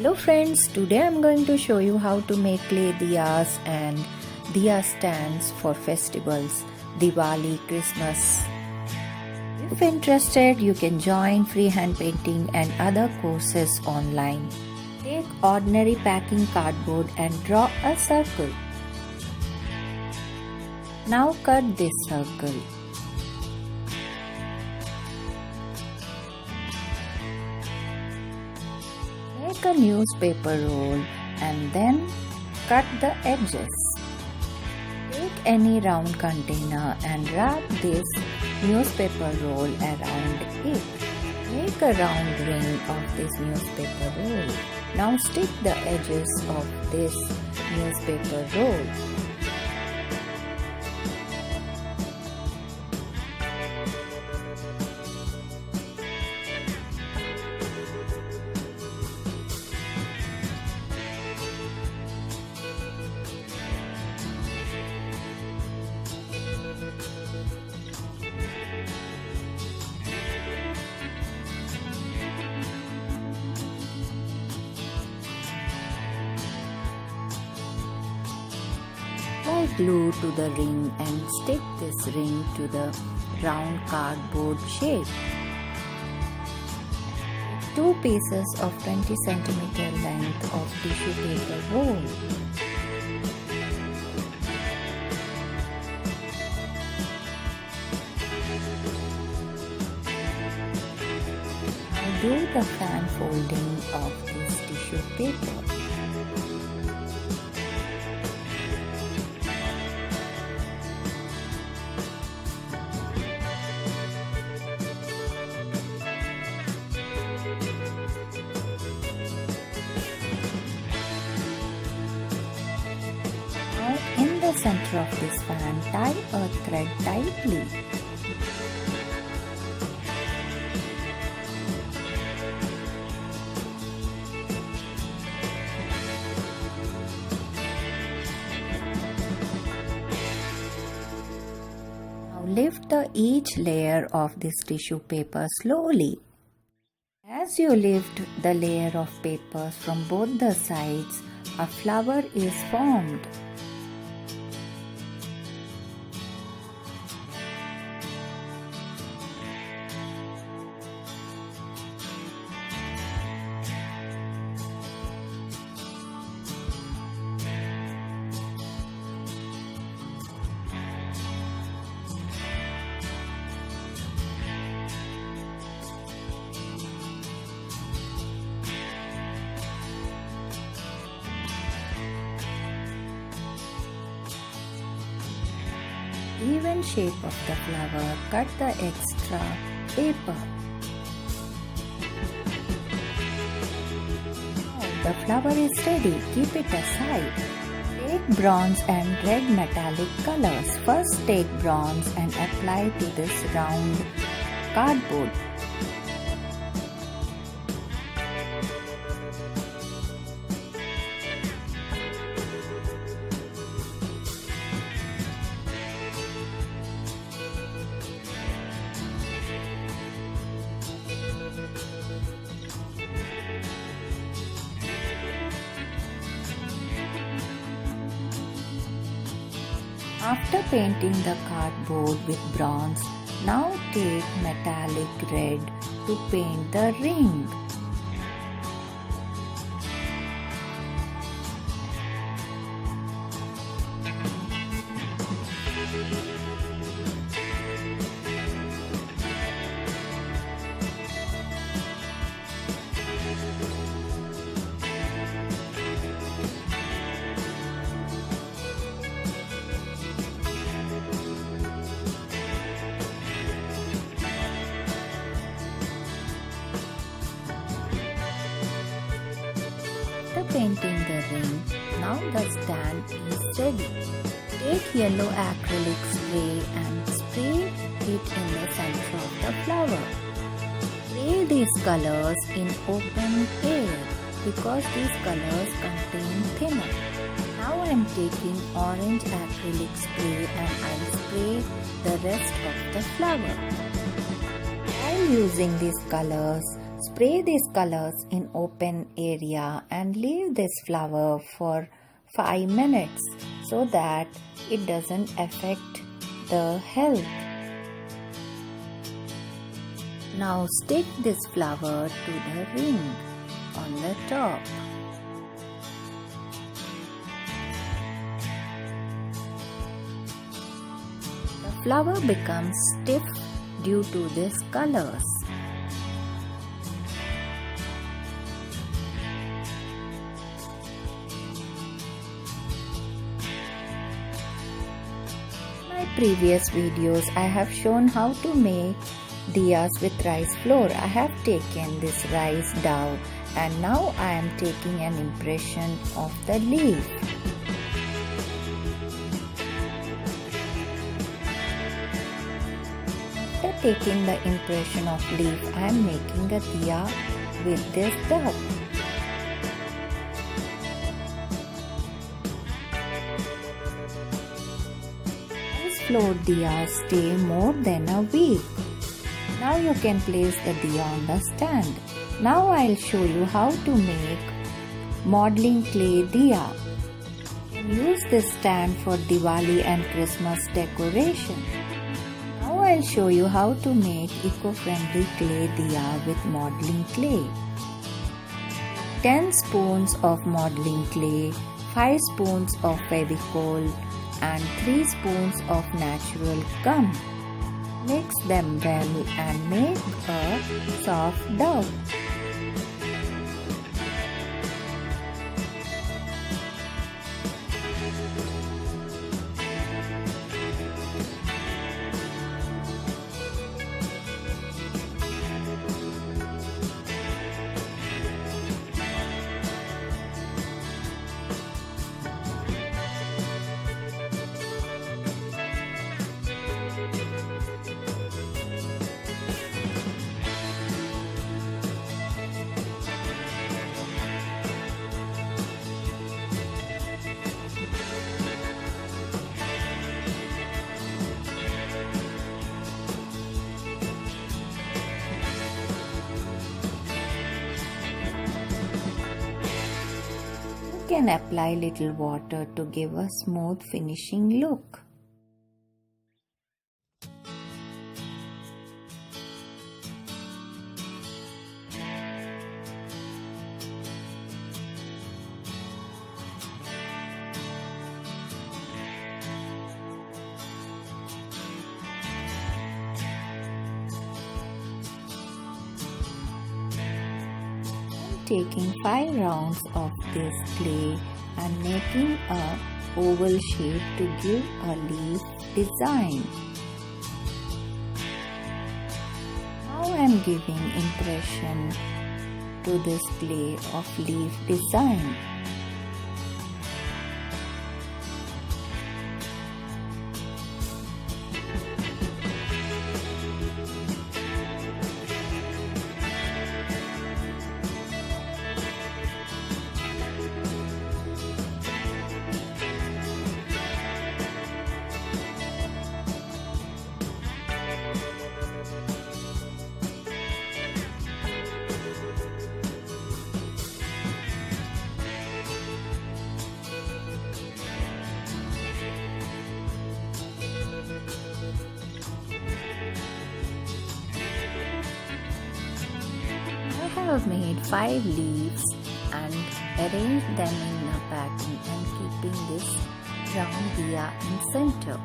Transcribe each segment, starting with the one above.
Hello friends, today I'm going to show you how to make clay diyas and diya stands for festivals, Diwali, Christmas. If interested, you can join free hand painting and other courses online. Take ordinary packing cardboard and draw a circle. Now cut this circle. Make a newspaper roll and then cut the edges. Take any round container and wrap this newspaper roll around it. Make a round ring of this newspaper roll. Now stick the edges of this newspaper roll. Apply glue to the ring and stick this ring to the round cardboard shape. Two pieces of 20 cm length of tissue paper roll. Now do the fan folding of this tissue paper. In the center of this fan, tie a thread tightly. Now lift each layer of this tissue paper slowly. As you lift the layer of papers from both the sides, a flower is formed. Even shape of the flower, cut the extra paper. Now the flower is ready, keep it aside. Take bronze and red metallic colors. First take bronze and apply to this round cardboard. After painting the cardboard with bronze, now take metallic red to paint the ring. After painting the ring, now the stand is ready. Take yellow acrylic spray and spray it in the center of the flower. Spray these colors in open air because these colors contain thinner. Now I am taking orange acrylic spray and I'll spray the rest of the flower. While using these colors, Spray these colors in open area and leave this flower for 5 minutes so that it doesn't affect the health. Now stick this flower to the ring on the top. The flower becomes stiff due to these colors. In my previous videos, I have shown how to make diyas with rice flour. I have taken this rice dough and now I am taking an impression of the leaf. After taking the impression of leaf, I am making a diya with this dough. These flour diyas stay more than a week. Now you can place the diya on the stand. Now I'll show you how to make modeling clay diya. Use this stand for Diwali and Christmas decoration. Now I'll show you how to make eco-friendly clay diya with modeling clay. 10 spoons of modeling clay, 5 spoons of fevicole and 3 spoons of natural gum. Mix them well and make a soft dough. You can apply little water to give a smooth finishing look. Taking 5 rounds of this clay and making a oval shape to give a leaf design. Now I am giving impression to this clay of leaf design. I have made 5 leaves and arranged them in a pattern and keeping this round diya in center.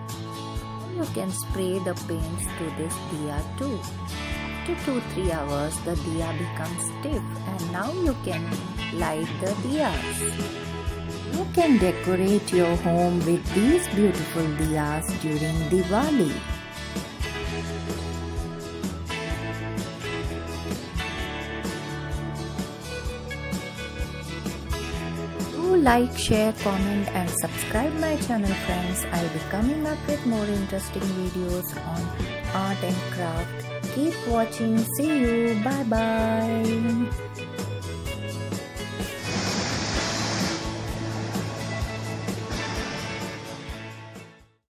You can spray the paints to this diya too. After 2-3 hours the diya becomes stiff and now you can light the diyas. You can decorate your home with these beautiful diyas during Diwali. Like, share, comment and subscribe my channel friends. I'll be coming up with more interesting videos on art and craft. Keep watching. See you. Bye bye.